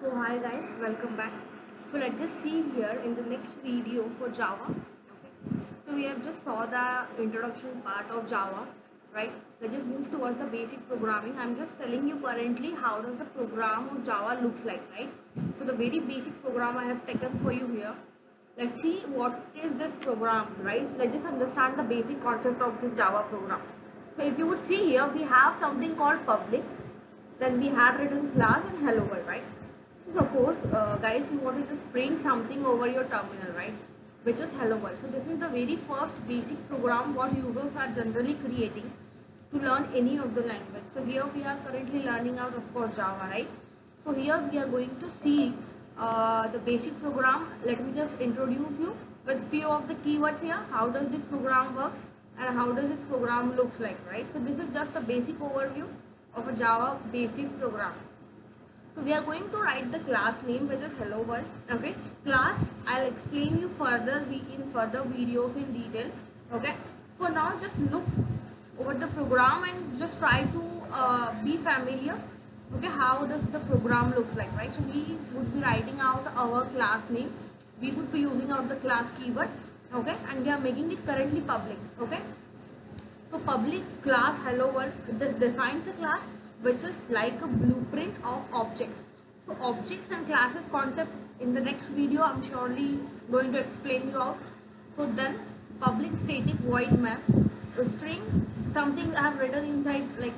So hi guys, welcome back. So let's just see here in the next video for Java. Okay. So we have just saw the introduction part of Java, right? Let's just move towards the basic programming. I'm just telling you currently how does the program of Java looks like, right? So the very basic program I have taken for you here. Let's see what is this program, right? Let's just understand the basic concept of this Java program. So if you would see here, we have something called public. Then we had written class and hello world, right? So suppose guys, you want to just print something over your terminal, right? Which is hello world. So this is the very first basic program what users are generally creating to learn any of the language. So here we are currently learning out of course Java, right? So here we are going to see the basic program. Let me just introduce you with few of the keywords here. How does this program works and how does this program looks like, right? So this is just a basic overview of a Java basic program. So we are going to write the class name which is hello world. Okay, class I'll explain you further in further videos in detail. Okay, for now just look over the program and just try to be familiar. Okay, how does the program looks like, right? So we would be writing out our class name. We would be using out the class keyword. Okay, and we are making it currently public. Okay. So public class hello world, this defines a class which is like a blueprint of objects. So objects and classes concept in the next video I'm surely going to explain you out. So then public static void main, string, something I have written inside like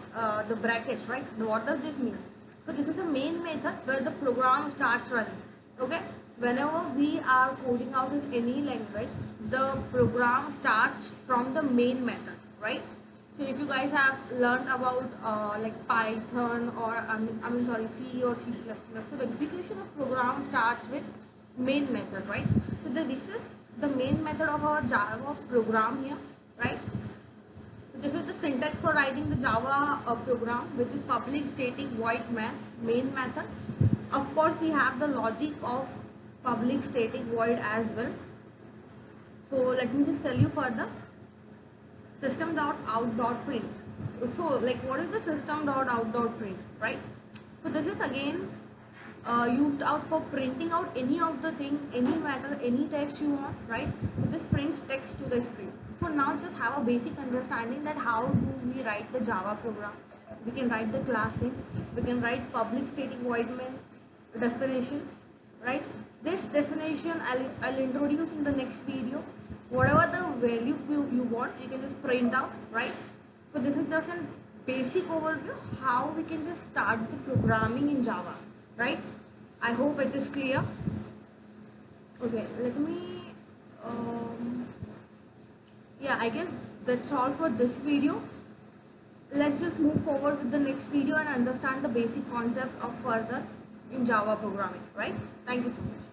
the brackets, right? What does this mean? So this is a main method where the program starts running. Okay, whenever we are coding out in any language, the program starts from the main method, right? So if you guys have learned about like Python or I mean sorry C or C++, so the execution of program starts with main method, right? So this is the main method of our Java program here, right? So this is the syntax for writing the Java program, which is public static void main method. Of course, we have the logic of public static void as well. So let me just tell you further. System.out.println. So like what is the system.out.println, right? So this is again used out for printing out any of the thing, any matter, any text you want, right? So this prints text to the screen. So now just have a basic understanding that how do we write the Java program. We can write the class name, we can write public static void main definition, right? This definition I'll introduce in the next video. Whatever the value you want, you can just print out, right? So this is just a basic overview how we can just start the programming in Java, right? I hope it is clear. Okay, let me yeah, I guess that's all for this video. Let's just move forward with the next video and understand the basic concept of further in Java programming, right? Thank you so much.